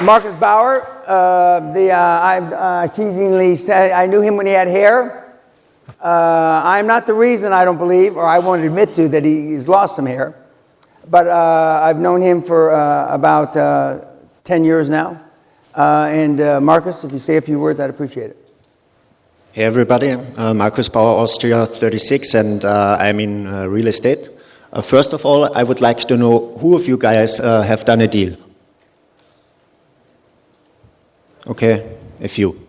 Marcus Bauer, I teasingly said I knew him when he had hair. I'm not the reason, I don't believe, or I won't admit to, that he's lost some hair. But I've known him for about 10 years now. Marcus, if you say a few words, I'd appreciate it. Hey everybody, Marcus Bauer, Austria, 36, and I'm in real estate. First of all, I would like to know who of you guys have done a deal? Okay, a few.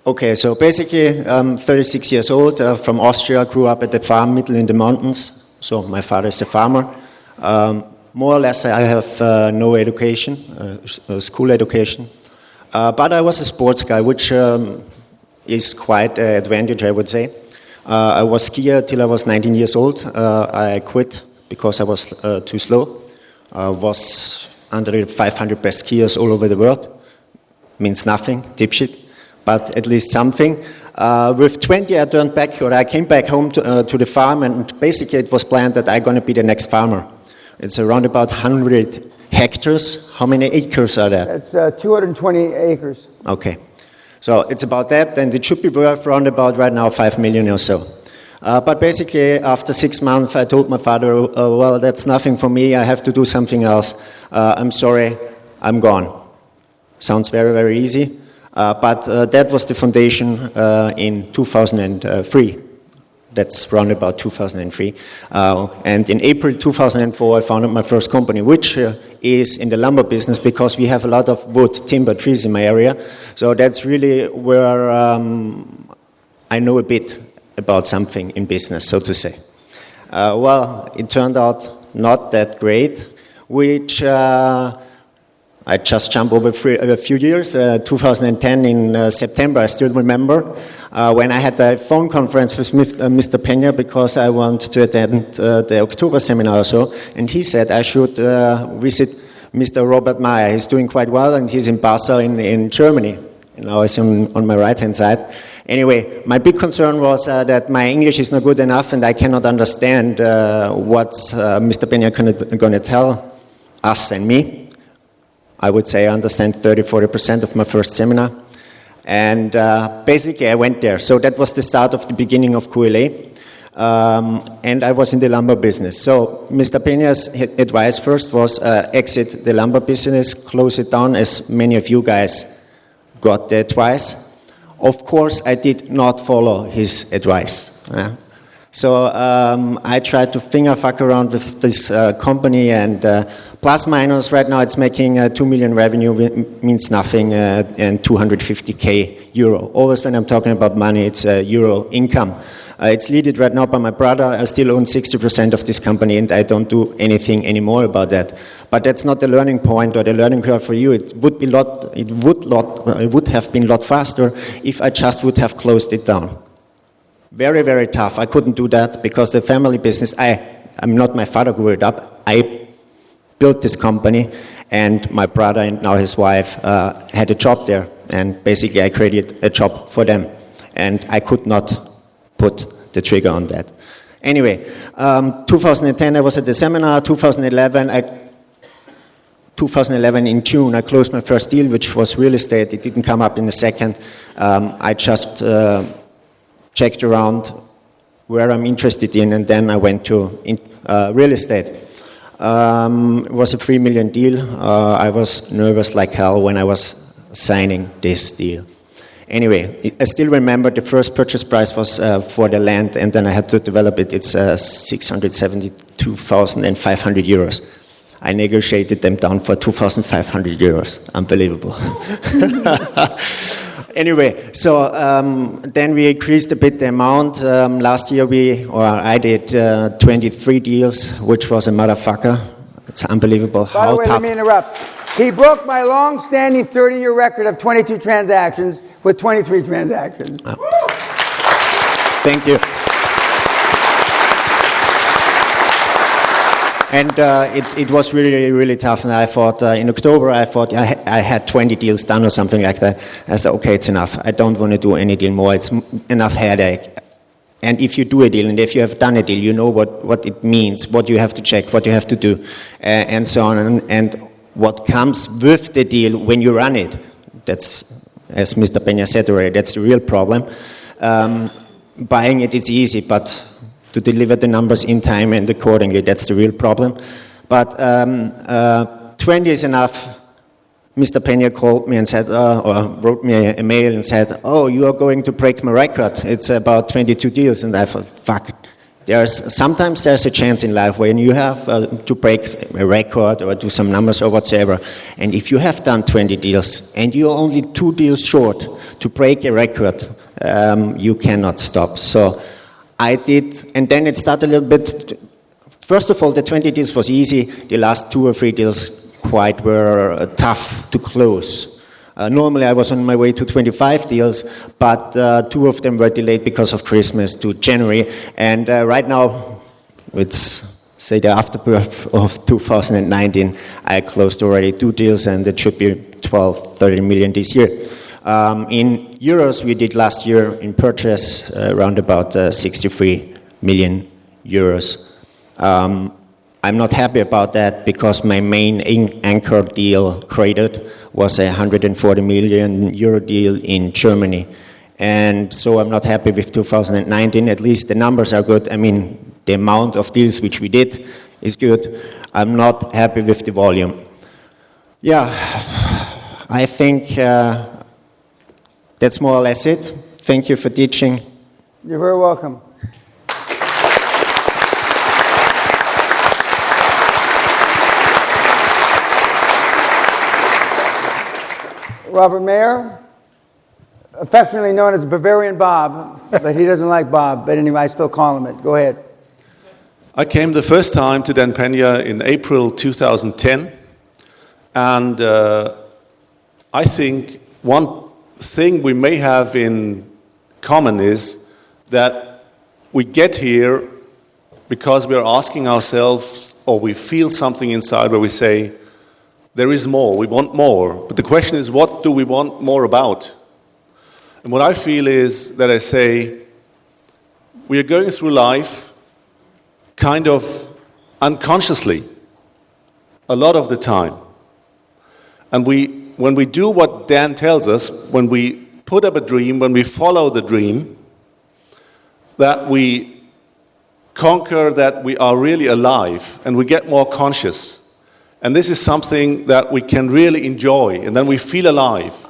Okay, so basically, I'm 36 years old, from Austria, grew up at the farm, middle in the mountains. So my father is a farmer. More or less, I have no education, school education. But I was a sports guy, which is quite an advantage, I would say. I was skier till I was 19 years old. I quit because I was too slow. I was under the 500 best skiers all over the world. Means nothing, dipshit, but at least something. With 20, I turned back, or I came back home to the farm, and basically it was planned that I'm going to be the next farmer. It's around about 100 hectares. How many acres are there? It's 220 acres. Okay. So it's about that, and it should be worth around about right now 5 million or so. But basically, after 6 months, I told my father, well, that's nothing for me, I have to do something else. I'm sorry, I'm gone. Sounds very, very easy, but that was the foundation in 2003. That's around about 2003. And in April 2004, I founded my first company, which is in the lumber business because we have a lot of wood, timber, trees in my area. So that's really where I know a bit about something in business, so to say. Well, it turned out not that great, which I just jumped over a few years, 2010 in September, I still remember, when I had a phone conference with Mr. Peña because I wanted to attend the October seminar or so, and he said I should visit Mr. Robert Meyer. He's doing quite well, and he's in Passau in Germany. You know, he's on my right-hand side. Anyway, my big concern was that my English is not good enough, and I cannot understand what Mr. Peña going to tell us and me. I would say I understand 30-40% of my first seminar. And basically I went there. So that was the start of the beginning of QLA. And I was in the lumber business. So Mr. Peña's advice first was exit the lumber business, close it down, as many of you guys got the advice. Of course, I did not follow his advice. So I tried to finger fuck around with this company, and plus minus right now it's making 2 million revenue, means nothing, and 250k euro. Always when I'm talking about money, it's euro income. It's led right now by my brother. I still own 60% of this company, and I don't do anything anymore about that. But that's not the learning point or the learning curve for you. It would have been a lot faster if I just would have closed it down. Very, very tough. I couldn't do that because the family business, I'm not my father grew it up. I built this company, and my brother and now his wife had a job there, and basically I created a job for them, and I could not put the trigger on that. Anyway, 2010 I was at the seminar. 2011 in June I closed my first deal, which was real estate. It didn't come up in a second. I just checked around where I'm interested in, and then I went to real estate. It was a 3 million deal. I was nervous like hell when I was signing this deal. Anyway, I still remember the first purchase price was for the land, and then I had to develop it. It's 672,500 euros. I negotiated them down for 2,500 euros. Unbelievable. Anyway, so then we increased a bit the amount. Last year I did 23 deals, which was a motherfucker. It's unbelievable how tough. By the way, let me interrupt. He broke my long-standing 30-year record of 22 transactions with 23 transactions. Thank you. And it was really, really tough. And I thought, in October, I had 20 deals done or something like that. I said, okay, it's enough. I don't want to do any deal more. It's enough headache. And if you do a deal, and if you have done a deal, you know what it means, what you have to check, what you have to do, and so on. And what comes with the deal when you run it. That's, as Mr. Peña said already, that's the real problem. Buying it is easy, but to deliver the numbers in time and accordingly, that's the real problem. But 20 is enough. Mr. Peña called me and said, or wrote me a mail and said, oh, you are going to break my record. It's about 22 deals. And I thought, fuck. Sometimes there's a chance in life when you have to break a record or do some numbers or whatsoever. And if you have done 20 deals and you're only 2 deals short to break a record, you cannot stop. So I did, and then it started a little bit. First of all, the 20 deals was easy. The last 2 or 3 deals were tough to close. Normally I was on my way to 25 deals, but 2 of them were delayed because of Christmas to January. And right now, it's, say, the afterbirth of 2019, I closed already 2 deals, and it should be 12, 30 million this year. In euros, we did last year in purchase around about 63 million euros. I'm not happy about that because my main anchor deal created was a 140 million euro deal in Germany. And so I'm not happy with 2019. At least the numbers are good. I mean, the amount of deals which we did is good. I'm not happy with the volume. Yeah, I think that's more or less it. Thank you for teaching. You're very welcome. Robert Mayer, affectionately known as Bavarian Bob, but he doesn't like Bob. But anyway, I still call him it. Go ahead. I came the first time to Dan Peña in April 2010, and I think one thing we may have in common is that we get here because we are asking ourselves, or we feel something inside where we say, there is more, we want more. But the question is, what do we want more about? And what I feel is that I say, we are going through life kind of unconsciously, a lot of the time. And when we do what Dan tells us, when we put up a dream, when we follow the dream, that we conquer that we are really alive and we get more conscious. And this is something that we can really enjoy, and then we feel alive.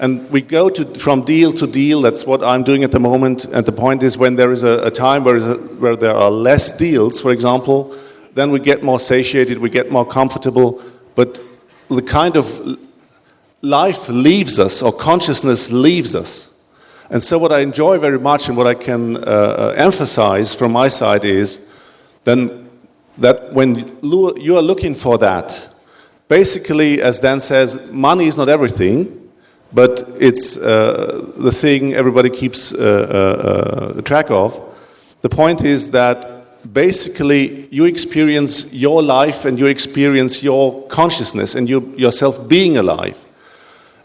And we go from deal to deal. That's what I'm doing at the moment. And the point is, when there is a time where there are less deals, for example, then we get more satiated, we get more comfortable. But the kind of life leaves us, or consciousness leaves us. And so what I enjoy very much and what I can emphasize from my side is then that when you are looking for that, basically, as Dan says, money is not everything, but it's the thing everybody keeps track of. The point is that basically you experience your life and you experience your consciousness and yourself being alive.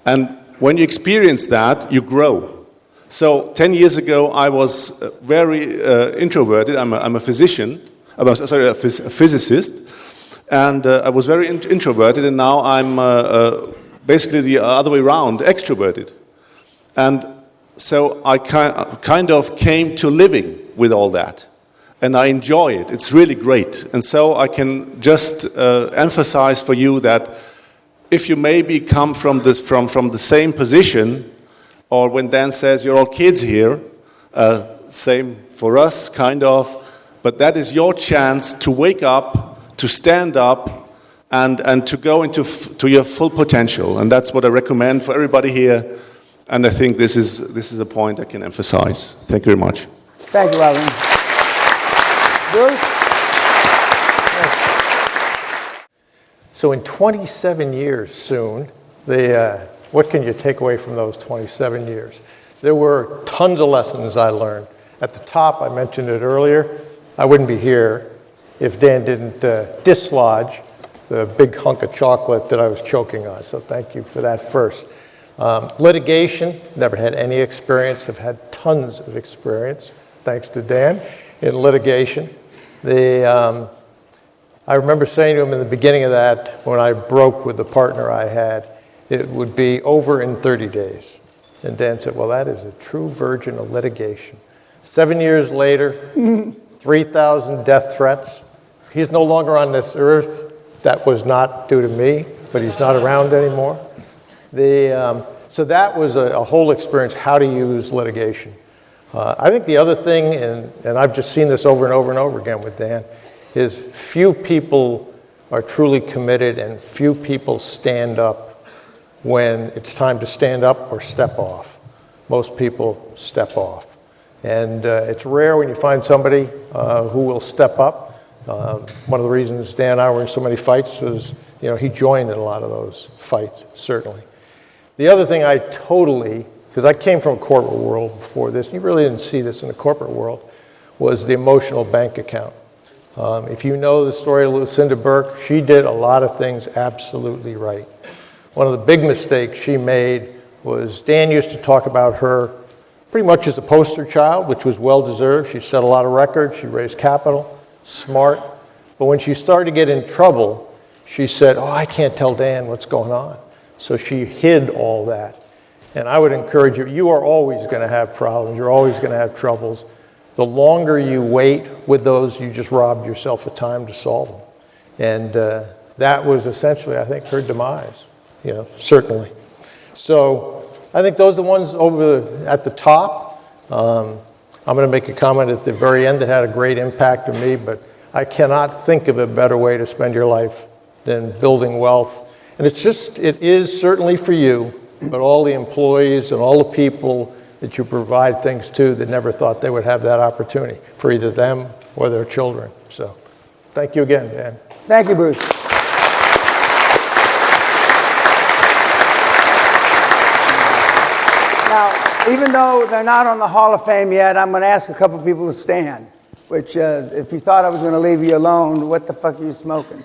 And when you experience that, you grow. So 10 years ago, I was very introverted. I'm a physician. A physicist, and I was very introverted, and now I'm basically the other way around, extroverted. And so I kind of came to living with all that, and I enjoy it. It's really great. And so I can just emphasize for you that if you maybe come from the same position, or when Dan says you're all kids here, same for us, kind of. But that is your chance to wake up, to stand up, and to go to your full potential. And that's what I recommend for everybody here. And I think this is a point I can emphasize. Thank you very much. Thank you, Robin. Bruce? So in 27 years soon, what can you take away from those 27 years? There were tons of lessons I learned. At the top, I mentioned it earlier, I wouldn't be here if Dan didn't dislodge the big hunk of chocolate that I was choking on. So thank you for that first. Litigation, never had any experience. Have had tons of experience, thanks to Dan, in litigation. I remember saying to him in the beginning of that, when I broke with the partner I had, it would be over in 30 days. And Dan said, well, that is a true virgin of litigation. 7 years later, 3,000 death threats. He's no longer on this earth. That was not due to me, but he's not around anymore. So that was a whole experience, how to use litigation. I think the other thing, and I've just seen this over and over and over again with Dan, is few people are truly committed and few people stand up when it's time to stand up or step off. Most people step off. And it's rare when you find somebody who will step up. One of the reasons Dan and I were in so many fights was, he joined in a lot of those fights, certainly. The other thing I totally, because I came from a corporate world before this, you really didn't see this in the corporate world, was the emotional bank account. If you know the story of Lucinda Burke, she did a lot of things absolutely right. One of the big mistakes she made was Dan used to talk about her pretty much as a poster child, which was well-deserved. She set a lot of records, she raised capital, smart. But when she started to get in trouble, she said, oh, I can't tell Dan what's going on. So she hid all that. And I would encourage you, you are always going to have problems, you're always going to have troubles. The longer you wait with those, you just robbed yourself of time to solve them. And that was essentially, I think, her demise, certainly. So I think those are the ones at the top. I'm going to make a comment at the very end that had a great impact on me, but I cannot think of a better way to spend your life than building wealth. And it is certainly for you, but all the employees and all the people that you provide things to that never thought they would have that opportunity for either them or their children. So thank you again, Dan. Thank you, Bruce. Now, even though they're not on the Hall of Fame yet, I'm going to ask a couple people to stand, which if you thought I was going to leave you alone, what the fuck are you smoking?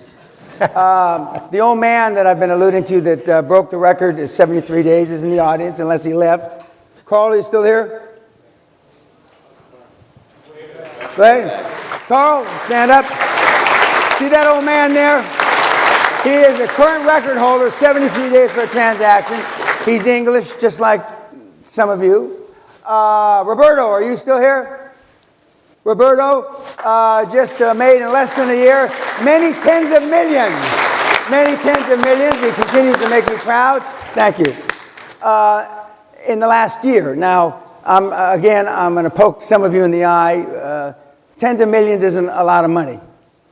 The old man that I've been alluding to that broke the record is 73 days is in the audience, unless he left. Carl, are you still here? Right? Carl, stand up. See that old man there? He is the current record holder, 73 days for a transaction. He's English, just like some of you. Roberto, are you still here? Roberto, just made in less than a year, many tens of millions. Many tens of millions. He continues to make me proud. Thank you. In the last year. Now, I'm going to poke some of you in the eye. Tens of millions isn't a lot of money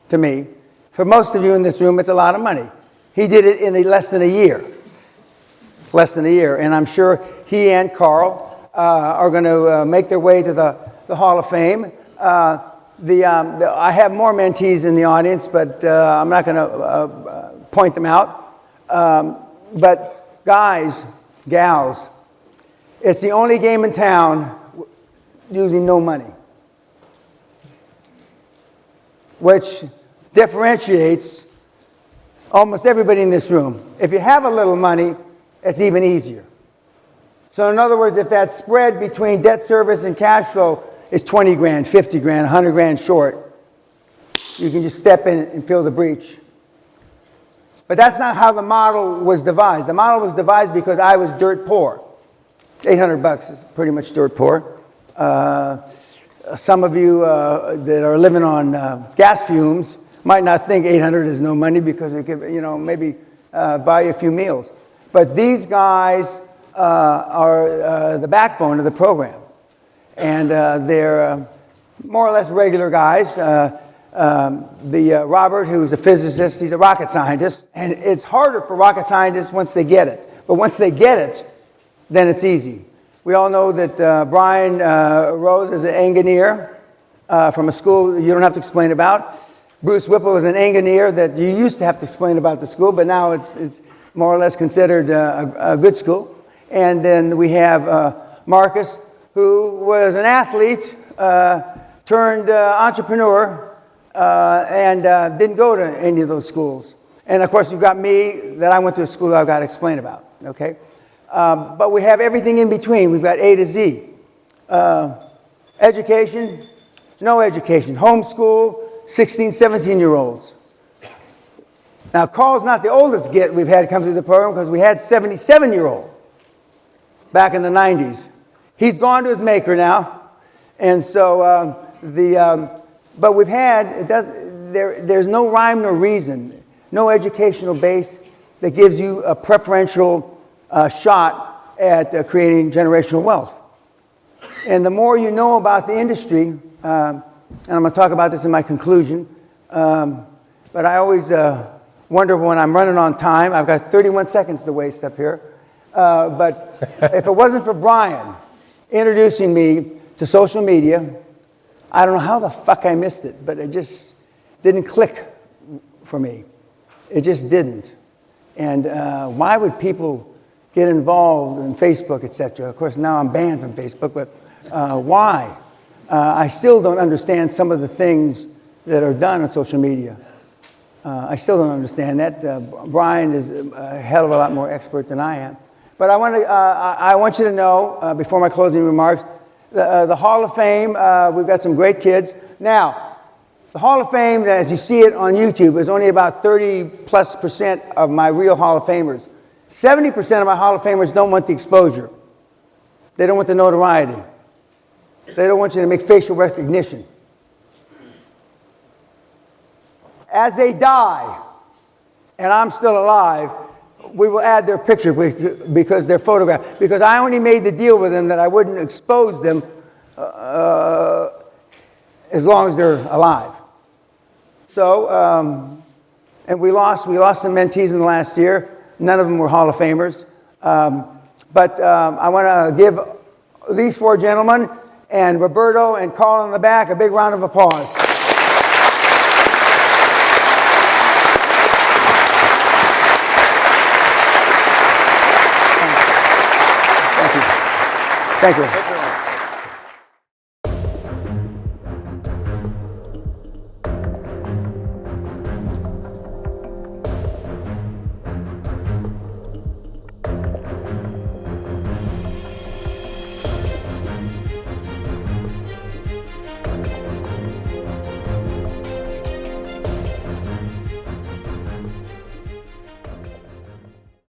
to me. For most of you in this room, it's a lot of money. He did it in less than a year. Less than a year. And I'm sure he and Carl are going to make their way to the Hall of Fame. I have more mentees in the audience, but I'm not going to point them out. But guys, gals, it's the only game in town using no money, which differentiates almost everybody in this room. If you have a little money, it's even easier. So in other words, if that spread between debt service and cash flow is 20 grand, 50 grand, 100 grand short, you can just step in and fill the breach. But that's not how the model was devised. The model was devised because I was dirt poor. $800 is pretty much dirt poor. Some of you that are living on gas fumes might not think 800 is no money because it could, maybe buy you a few meals. But these guys are the backbone of the program. And they're more or less regular guys. Robert, who's a physicist, he's a rocket scientist. And it's harder for rocket scientists once they get it. But once they get it, then it's easy. We all know that Brian Rose is an engineer from a school you don't have to explain about. Bruce Whipple is an engineer that you used to have to explain about the school, but now it's more or less considered a good school. And then we have Marcus, who was an athlete turned entrepreneur and didn't go to any of those schools. And of course, you've got me, that I went to a school I've got to explain about, okay? But we have everything in between. We've got A to Z. Education, no education. Homeschool, 16, 17-year-olds. Now, Carl's not the oldest git we've had come through the program because we had 77-year-old back in the 90s. He's gone to his maker now. And so, but we've had, there's no rhyme nor reason, no educational base that gives you a preferential shot at creating generational wealth. And the more you know about the industry, and I'm going to talk about this in my conclusion, but I always wonder when I'm running on time. I've got 31 seconds to waste up here. But if it wasn't for Brian introducing me to social media, I don't know how the fuck I missed it, but it just didn't click for me. It just didn't. And why would people get involved in Facebook, etc.? Of course, now I'm banned from Facebook, but why? I still don't understand some of the things that are done on social media. I still don't understand that. Brian is a hell of a lot more expert than I am. But I want you to know, before my closing remarks, the Hall of Fame, we've got some great kids. Now, the Hall of Fame, as you see it on YouTube, is only about 30+% of my real Hall of Famers. 70% of my Hall of Famers don't want the exposure. They don't want the notoriety. They don't want you to make facial recognition. As they die, and I'm still alive, we will add their picture because they're photographed. Because I only made the deal with them that I wouldn't expose them as long as they're alive. So, and we lost some mentees in the last year. None of them were Hall of Famers. But I want to give these four gentlemen and Roberto and Carl in the back a big round of applause. Thank you.